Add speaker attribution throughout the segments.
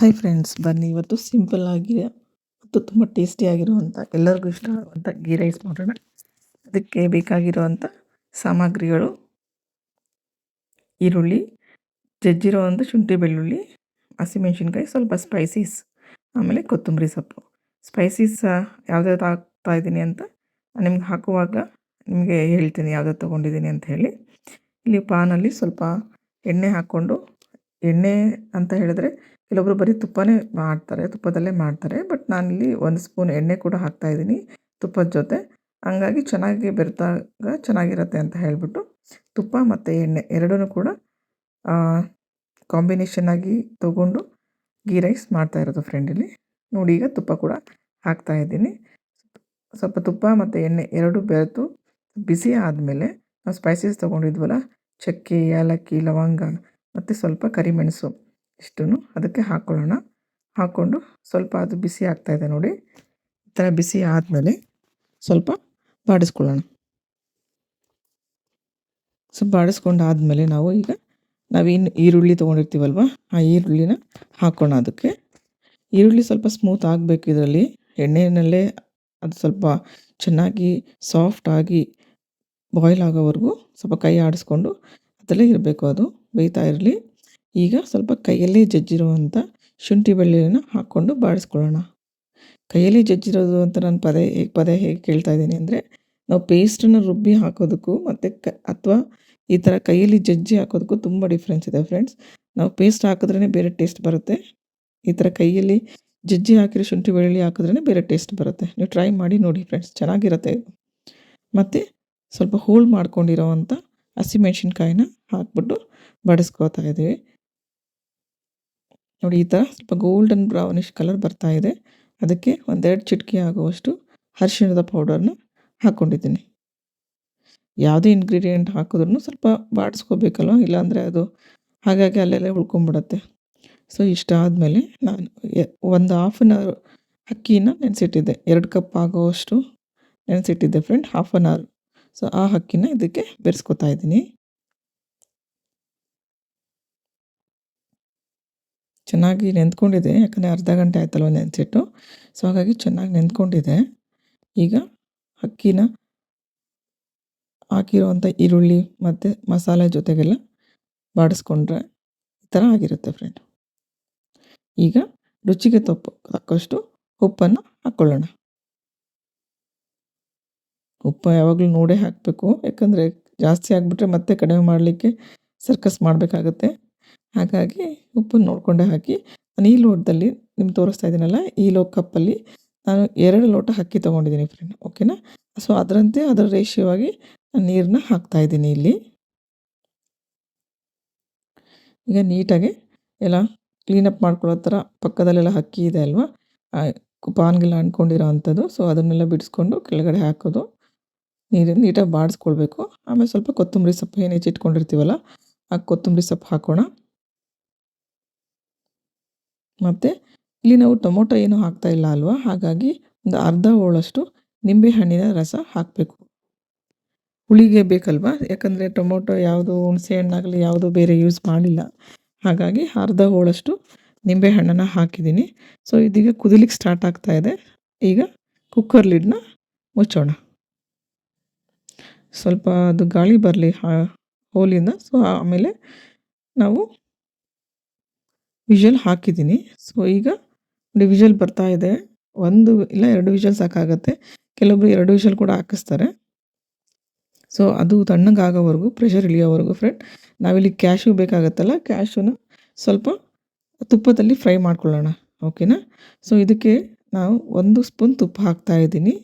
Speaker 1: Hi friends, ಬನ್ನಿ ಇವತ್ತು simple ಆಗಿ ಮತ್ತು ತುಂಬ ಟೇಸ್ಟಿಯಾಗಿರುವಂಥ ಎಲ್ಲರಿಗೂ ಇಷ್ಟ ಆಗುವಂಥ ಗೀ ರೈಸ್ ಮಾಡೋಣ. ಅದಕ್ಕೆ ಬೇಕಾಗಿರುವಂಥ ಸಾಮಗ್ರಿಗಳು: ಈರುಳ್ಳಿ, ಜಜ್ಜಿರೋ ಒಂದು ಶುಂಠಿ ಬೆಳ್ಳುಳ್ಳಿ, ಹಸಿಮೆಣ್ಸಿನ್ಕಾಯಿ, ಸ್ವಲ್ಪ ಸ್ಪೈಸೀಸ್, ಆಮೇಲೆ ಕೊತ್ತಂಬರಿ ಸೊಪ್ಪು. ಸ್ಪೈಸೀಸ್ ಯಾವ್ದಾವ್ದು ಹಾಕ್ತಾಯಿದ್ದೀನಿ ಅಂತ ನಿಮ್ಗೆ ಹಾಕುವಾಗ ನಿಮಗೆ ಹೇಳ್ತೀನಿ ಯಾವ್ದಾವ್ದು ತೊಗೊಂಡಿದ್ದೀನಿ ಅಂತ ಹೇಳಿ. ಇಲ್ಲಿ ಪಾನಲ್ಲಿ ಸ್ವಲ್ಪ ಎಣ್ಣೆ ಹಾಕ್ಕೊಂಡು, ಎಣ್ಣೆ ಅಂತ ಹೇಳಿದ್ರೆ ಕೆಲವೊಬ್ಬರು ಬರೀ ತುಪ್ಪದಲ್ಲೇ ಮಾಡ್ತಾರೆ. ಬಟ್ ನಾನಿಲ್ಲಿ 1 ಸ್ಪೂನ್ ಎಣ್ಣೆ ಕೂಡ ಹಾಕ್ತಾಯಿದ್ದೀನಿ ತುಪ್ಪದ ಜೊತೆ. ಹಂಗಾಗಿ ಚೆನ್ನಾಗಿ ಬೆರೆತಾಗ ಚೆನ್ನಾಗಿರುತ್ತೆ ಅಂತ ಹೇಳಿಬಿಟ್ಟು ತುಪ್ಪ ಮತ್ತು ಎಣ್ಣೆ ಎರಡೂ ಕೂಡ ಕಾಂಬಿನೇಷನ್ ಆಗಿ ತೊಗೊಂಡು ಗೀ ರೈಸ್ ಮಾಡ್ತಾಯಿರೋದು ಫ್ರೆಂಡ್. ನೋಡಿ, ಈಗ ತುಪ್ಪ ಕೂಡ ಹಾಕ್ತಾಯಿದ್ದೀನಿ. ಸ್ವಲ್ಪ ತುಪ್ಪ ಮತ್ತು ಎಣ್ಣೆ ಎರಡೂ ಬೆರೆತು ಬಿಸಿ ಆದಮೇಲೆ ನಾವು ಸ್ಪೈಸಸ್ ತೊಗೊಂಡಿದ್ವಲ್ಲ, ಚಕ್ಕೆ, ಏಲಕ್ಕಿ, ಲವಂಗ ಮತ್ತು ಸ್ವಲ್ಪ ಕರಿಮೆಣಸು ಇಷ್ಟನ್ನು ಅದಕ್ಕೆ ಹಾಕ್ಕೊಳ್ಳೋಣ. ಹಾಕ್ಕೊಂಡು ಸ್ವಲ್ಪ ಅದು ಬಿಸಿ ಆಗ್ತಾಯಿದೆ ನೋಡಿ. ಈ ಥರ ಬಿಸಿ ಆದಮೇಲೆ ಸ್ವಲ್ಪ ಬಾಡಿಸ್ಕೊಳ್ಳೋಣ. ಸ್ವಲ್ಪ ಬಾಡಿಸ್ಕೊಂಡಾದಮೇಲೆ ನಾವೇನು ಈರುಳ್ಳಿ ತೊಗೊಂಡಿರ್ತೀವಲ್ವ, ಆ ಈರುಳ್ಳಿನ ಹಾಕೋಣ. ಅದಕ್ಕೆ ಈರುಳ್ಳಿ ಸ್ವಲ್ಪ ಸ್ಮೂತ್ ಆಗಬೇಕು. ಇದರಲ್ಲಿ ಎಣ್ಣೆಯಲ್ಲೇ ಅದು ಸ್ವಲ್ಪ ಚೆನ್ನಾಗಿ ಸಾಫ್ಟಾಗಿ ಬಾಯ್ಲ್ ಆಗೋವರೆಗೂ ಸ್ವಲ್ಪ ಕೈ ಆಡಿಸ್ಕೊಂಡು ಅದರಲ್ಲೇ ಇರಬೇಕು, ಅದು ಬೇಯ್ತಾ ಇರಲಿ. ಈಗ ಸ್ವಲ್ಪ ಕೈಯಲ್ಲೇ ಜಜ್ಜಿರುವಂಥ ಶುಂಠಿ ಬೆಳ್ಳುಳ್ಳಿನ ಹಾಕ್ಕೊಂಡು ಬಾಡಿಸ್ಕೊಳ್ಳೋಣ. ಕೈಯಲ್ಲಿ ಜಜ್ಜಿರೋದು ಅಂತ ನಾನು ಪದೇ ಹೇಗೆ ಕೇಳ್ತಾ ಇದ್ದೀನಿ ಅಂದರೆ, ನಾವು ಪೇಸ್ಟನ್ನು ರುಬ್ಬಿ ಹಾಕೋದಕ್ಕೂ ಮತ್ತು ಅಥವಾ ಈ ಥರ ಕೈಯಲ್ಲಿ ಜಜ್ಜಿ ಹಾಕೋದಕ್ಕೂ ತುಂಬ ಡಿಫ್ರೆನ್ಸ್ ಇದೆ ಫ್ರೆಂಡ್ಸ್. ನಾವು ಪೇಸ್ಟ್ ಹಾಕಿದ್ರೇ ಬೇರೆ ಟೇಸ್ಟ್ ಬರುತ್ತೆ. ಈ ಥರ ಕೈಯಲ್ಲಿ ಜಜ್ಜಿ ಹಾಕಿರೋ ಶುಂಠಿ ಬೆಳ್ಳುಳ್ಳಿ ಹಾಕಿದ್ರೇ ಬೇರೆ ಟೇಸ್ಟ್ ಬರುತ್ತೆ. ನೀವು ಟ್ರೈ ಮಾಡಿ ನೋಡಿ ಫ್ರೆಂಡ್ಸ್, ಚೆನ್ನಾಗಿರುತ್ತೆ. ಮತ್ತು ಸ್ವಲ್ಪ ಹೋಳು ಮಾಡ್ಕೊಂಡಿರೋವಂಥ ಹಸಿಮೆಣ್ಸಿನ್ಕಾಯಿನ ಹಾಕ್ಬಿಟ್ಟು ಬಾಡಿಸ್ಕೋತಾ ಇದ್ದೀವಿ ನೋಡಿ. ಈ ಥರ ಸ್ವಲ್ಪ ಗೋಲ್ಡನ್ ಬ್ರೌನಿಷ್ ಕಲರ್ ಬರ್ತಾ ಇದೆ. ಅದಕ್ಕೆ 1-2 ಚಿಟಿಕೆ ಆಗುವಷ್ಟು ಅರಿಶಿಣದ ಪೌಡರ್ನ ಹಾಕ್ಕೊಂಡಿದ್ದೀನಿ. ಯಾವುದೇ ಇಂಗ್ರೀಡಿಯೆಂಟ್ ಹಾಕಿದ್ರೂ ಸ್ವಲ್ಪ ಬಾಡಿಸ್ಕೋಬೇಕಲ್ವ, ಇಲ್ಲಾಂದರೆ ಅದು ಹಾಗಾಗಿ ಅಲ್ಲೆಲ್ಲೇ ಉಳ್ಕೊಂಬಿಡುತ್ತೆ. ಸೊ ಇಷ್ಟ ಆದಮೇಲೆ ನಾನು ಒಂದು ಹಾಫ್ ಆನ್ ಅವರ್ ಅಕ್ಕಿನ ನೆನೆಸಿಟ್ಟಿದ್ದೆ. 2 ಕಪ್ ಆಗೋವಷ್ಟು ನೆನೆಸಿಟ್ಟಿದ್ದೆ friend, half an hour. So ಆ ಅಕ್ಕಿನ ಇದಕ್ಕೆ ಬೆರೆಸ್ಕೊತಾ ಇದ್ದೀನಿ. ಚೆನ್ನಾಗಿ ನೆಂದ್ಕೊಂಡಿದೆ, ಯಾಕಂದರೆ ಅರ್ಧ ಗಂಟೆ ಆಯ್ತಲ್ವ ನೆನೆಸಿಟ್ಟು. ಸೊ ಹಾಗಾಗಿ ಚೆನ್ನಾಗಿ ನೆಂದ್ಕೊಂಡಿದೆ. ಈಗ ಅಕ್ಕಿನ ಹಾಕಿರುವಂಥ ಈರುಳ್ಳಿ ಮತ್ತು ಮಸಾಲೆ ಜೊತೆಗೆಲ್ಲ ಬಾಡಿಸ್ಕೊಂಡ್ರೆ ಈ ಥರ ಆಗಿರುತ್ತೆ ಫ್ರೆಂಡ್. ಈಗ ರುಚಿಗೆ ತಕ್ಕಷ್ಟು ಉಪ್ಪನ್ನು ಹಾಕ್ಕೊಳ್ಳೋಣ. ಉಪ್ಪು ಯಾವಾಗಲೂ ನೋಡೇ ಹಾಕಬೇಕು, ಯಾಕಂದರೆ ಜಾಸ್ತಿ ಆಗಿಬಿಟ್ರೆ ಮತ್ತೆ ಕಡಿಮೆ ಮಾಡಲಿಕ್ಕೆ ಸರ್ಕಸ್ ಮಾಡಬೇಕಾಗತ್ತೆ. ಹಾಗಾಗಿ ಉಪ್ಪನ್ನು ನೋಡಿಕೊಂಡೇ ಹಾಕಿ. ನಾನು ಈ ಲೋಟದಲ್ಲಿ ನಿಮ್ಗೆ ತೋರಿಸ್ತಾ ಇದ್ದೀನಲ್ಲ, ಈ ಕಪ್ಪಲ್ಲಿ ನಾನು 2 ಲೋಟ ಅಕ್ಕಿ ತೊಗೊಂಡಿದ್ದೀನಿ ಫ್ರೆಂಡ್, ಓಕೆನಾ. ಸೊ ಅದರಂತೆ ಅದರ ರೇಷಿಯೋ ಆಗಿ ನಾನು ನೀರನ್ನ ಹಾಕ್ತಾಯಿದ್ದೀನಿ ಇಲ್ಲಿ. ಈಗ ನೀಟಾಗಿ ಎಲ್ಲ ಕ್ಲೀನಪ್ ಮಾಡ್ಕೊಳ್ಳೋ ಥರ ಪಕ್ಕದಲ್ಲೆಲ್ಲ ಅಕ್ಕಿ ಇದೆ ಅಲ್ವಾ, ಪಾನ್ಗೆಲ್ಲ ಅಂಟ್ಕೊಂಡಿರೋ ಅಂಥದ್ದು. ಸೊ ಅದನ್ನೆಲ್ಲ ಬಿಡಿಸ್ಕೊಂಡು ಕೆಳಗಡೆ ಹಾಕೋದು, ನೀರನ್ನು ನೀಟಾಗಿ ಬಾಡಿಸ್ಕೊಳ್ಬೇಕು. ಆಮೇಲೆ ಸ್ವಲ್ಪ ಕೊತ್ತಂಬರಿ ಸೊಪ್ಪು ಏನು ಹೆಚ್ಚಿಟ್ಕೊಂಡಿರ್ತೀವಲ್ಲ, ಆ ಕೊತ್ತಂಬರಿ ಸೊಪ್ಪು ಹಾಕೋಣ. ಮತ್ತು ಇಲ್ಲಿ ನಾವು ಟೊಮೊಟೊ ಏನೂ ಹಾಕ್ತಾಯಿಲ್ಲ ಅಲ್ವಾ, ಹಾಗಾಗಿ ಒಂದು ಅರ್ಧ ಹೋಳಷ್ಟು ನಿಂಬೆಹಣ್ಣಿನ ರಸ ಹಾಕಬೇಕು. ಹುಳಿಗೆ ಬೇಕಲ್ವಾ, ಯಾಕಂದರೆ ಟೊಮೊಟೊ ಯಾವುದು ಹುಣಸೆ ಹಣ್ಣಾಗಲಿ ಯಾವುದು ಬೇರೆ ಯೂಸ್ ಮಾಡಿಲ್ಲ. ಹಾಗಾಗಿ ಅರ್ಧ ಹೋಳಷ್ಟು ನಿಂಬೆಹಣ್ಣನ್ನು ಹಾಕಿದ್ದೀನಿ. ಸೊ ಇದೀಗ ಕುದಿಲಿಕ್ಕೆ ಸ್ಟಾರ್ಟ್ ಆಗ್ತಾಯಿದೆ. ಈಗ ಕುಕ್ಕರ್ ಲಿಡ್ನ ಮುಚ್ಚೋಣ. ಸ್ವಲ್ಪ ಅದು ಗಾಳಿ ಬರಲಿ ಹೋಲಿಂದ. ಸೊ ಆಮೇಲೆ ನಾವು ವಿಷಲ್ ಹಾಕಿದ್ದೀನಿ. ಸೊ ಈಗ ವಿಷಲ್ ಬರ್ತಾ ಇದೆ. 1 ಇಲ್ಲ 2 ವಿಷಲ್ ಸಾಕಾಗುತ್ತೆ. ಕೆಲವೊಬ್ರು 2 ವಿಷಲ್ ಕೂಡ ಹಾಕಿಸ್ತಾರೆ. ಸೊ ಅದು ತಣ್ಣಗಾಗೋವರೆಗೂ, ಪ್ರೆಷರ್ ಇಳಿಯೋವರೆಗೂ ಫ್ರೆಂಡ್, ನಾವಿಲ್ಲಿ ಕ್ಯಾಶ್ಯೂ ಬೇಕಾಗತ್ತಲ್ಲ, ಕ್ಯಾಶ್ಯೂನ ಸ್ವಲ್ಪ ತುಪ್ಪದಲ್ಲಿ ಫ್ರೈ ಮಾಡ್ಕೊಳ್ಳೋಣ, ಓಕೆನಾ. ಸೊ ಇದಕ್ಕೆ ನಾವು 1 ಸ್ಪೂನ್ ತುಪ್ಪ ಹಾಕ್ತಾಯಿದ್ದೀನಿ.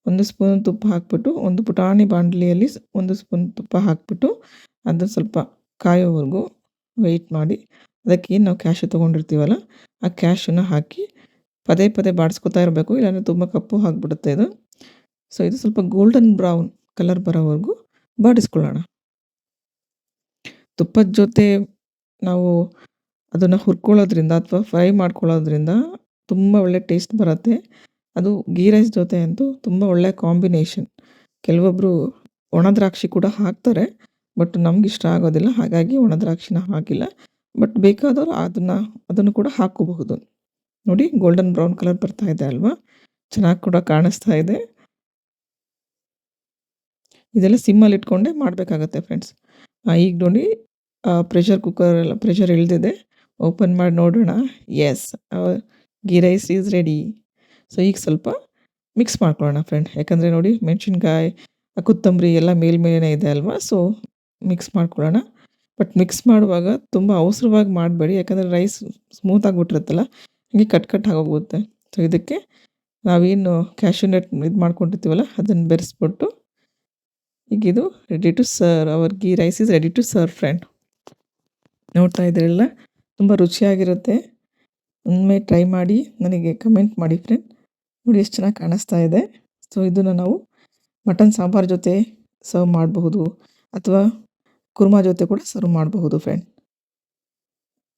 Speaker 1: 1 ಸ್ಪೂನ್ ತುಪ್ಪ ಹಾಕ್ಬಿಟ್ಟು, ಒಂದು ಪುಟಾಣಿ ಬಾಣಲಿಯಲ್ಲಿ 1 ಸ್ಪೂನ್ ತುಪ್ಪ ಹಾಕ್ಬಿಟ್ಟು ಅದು ಸ್ವಲ್ಪ ಕಾಯೋವರೆಗೂ ವೆಯ್ಟ್ ಮಾಡಿ, ಅದಕ್ಕೇನು ನಾವು ಕ್ಯಾಶ್ಯೂ ತೊಗೊಂಡಿರ್ತೀವಲ್ಲ ಆ ಕ್ಯಾಶ್ಯೂನ ಹಾಕಿ ಪದೇ ಬಾಡಿಸ್ಕೊತಾ ಇರಬೇಕು, ಇಲ್ಲಾಂದರೆ ತುಂಬ ಕಪ್ಪು ಆಗಿಬಿಡುತ್ತೆ ಇದು. ಸೊ ಇದು ಸ್ವಲ್ಪ ಗೋಲ್ಡನ್ ಬ್ರೌನ್ ಕಲರ್ ಬರೋವರೆಗೂ ಬಾಡಿಸ್ಕೊಳ್ಳೋಣ. ತುಪ್ಪದ ಜೊತೆ ನಾವು ಅದನ್ನು ಹುರ್ಕೊಳ್ಳೋದ್ರಿಂದ ಅಥವಾ ಫ್ರೈ ಮಾಡ್ಕೊಳ್ಳೋದ್ರಿಂದ ತುಂಬ ಒಳ್ಳೆ ಟೇಸ್ಟ್ ಬರುತ್ತೆ. ಅದು ಗೀ ರೈಸ್ ಜೊತೆ ಅಂತೂ ತುಂಬ ಒಳ್ಳೆ ಕಾಂಬಿನೇಷನ್. ಕೆಲವೊಬ್ಬರು ಒಣ ದ್ರಾಕ್ಷಿ ಕೂಡ ಹಾಕ್ತಾರೆ, ಬಟ್ ನಮಗಿಷ್ಟ ಆಗೋದಿಲ್ಲ, ಹಾಗಾಗಿ ಒಣ ದ್ರಾಕ್ಷಿನ ಹಾಕಿಲ್ಲ. ಬಟ್ ಬೇಕಾದವರು ಅದನ್ನು ಕೂಡ ಹಾಕ್ಕೋಬಹುದು. ನೋಡಿ ಗೋಲ್ಡನ್ ಬ್ರೌನ್ ಕಲರ್ ಬರ್ತಾ ಇದೆ ಅಲ್ವಾ? ಚೆನ್ನಾಗಿ ಕೂಡ ಕಾಣಿಸ್ತಾ ಇದೆ. ಇದೆಲ್ಲ ಸಿಮ್ಮಲ್ಲಿ ಇಟ್ಕೊಂಡೇ ಮಾಡಬೇಕಾಗತ್ತೆ ಫ್ರೆಂಡ್ಸ್. ಈಗ ನೋಡಿ ಪ್ರೆಷರ್ ಇಳಿದಿದೆ. ಓಪನ್ ಮಾಡಿ ನೋಡೋಣ. Yes, ghee rice is ready. So ಈಗ ಸ್ವಲ್ಪ ಮಿಕ್ಸ್ ಮಾಡ್ಕೊಳ್ಳೋಣ ಫ್ರೆಂಡ್. ಯಾಕಂದರೆ ನೋಡಿ ಮೆಣಸಿನ್ಕಾಯಿ, ಕೊತ್ತಂಬರಿ ಎಲ್ಲ ಮೇಲ್ಮೇಲೆ ಇದೆ ಅಲ್ವಾ? ಸೊ ಮಿಕ್ಸ್ ಮಾಡ್ಕೊಳ್ಳೋಣ. ಬಟ್ ಮಿಕ್ಸ್ ಮಾಡುವಾಗ ತುಂಬ ಅವಸರವಾಗಿ ಮಾಡಬೇಡಿ, ಯಾಕಂದರೆ ರೈಸ್ ಸ್ಮೂತ್ ಆಗಿಬಿಟ್ಟಿರುತ್ತಲ್ಲ, ಹಾಗೆ ಕಟ್ ಆಗೋಗುತ್ತೆ. ಸೊ ಇದಕ್ಕೆ ನಾವೇನು ಕ್ಯಾಶ್ಯೂ ನಟ್ ಇದು ಮಾಡ್ಕೊಂಡಿರ್ತೀವಲ್ಲ ಅದನ್ನು ಬೆರೆಸ್ಬಿಟ್ಟು ಈಗ ಇದು ready to serve. Our ghee rice is ready to serve friend. ನೋಡ್ತಾ ಇದ್ದೀರಲ್ಲ, ತುಂಬ ರುಚಿಯಾಗಿರುತ್ತೆ. ಒಮ್ಮೆ ಟ್ರೈ ಮಾಡಿ ನನಗೆ ಕಮೆಂಟ್ ಮಾಡಿ ಫ್ರೆಂಡ್. ನೋಡಿ ಎಷ್ಟು ಚೆನ್ನಾಗಿ ಕಾಣಿಸ್ತಾ ಇದೆ. ಸೊ ಇದನ್ನು ನಾವು ಮಟನ್ ಸಾಂಬಾರ್ ಜೊತೆ ಸರ್ವ್ ಮಾಡಬಹುದು, ಅಥವಾ ಕುರ್ಮಾ ಜೊತೆ ಕೂಡ ಸರ್ವ್ ಮಾಡಬಹುದು ಫ್ರೆಂಡ್.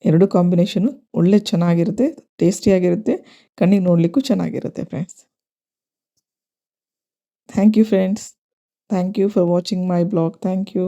Speaker 1: ಎರಡು ಕಾಂಬಿನೇಷನು ಒಳ್ಳೆ ಚೆನ್ನಾಗಿರುತ್ತೆ, ಟೇಸ್ಟಿಯಾಗಿರುತ್ತೆ, ಕಣ್ಣಿಗೆ ನೋಡಲಿಕ್ಕೂ ಚೆನ್ನಾಗಿರುತ್ತೆ friends. Thank you friends. Thank you for watching my blog. Thank you.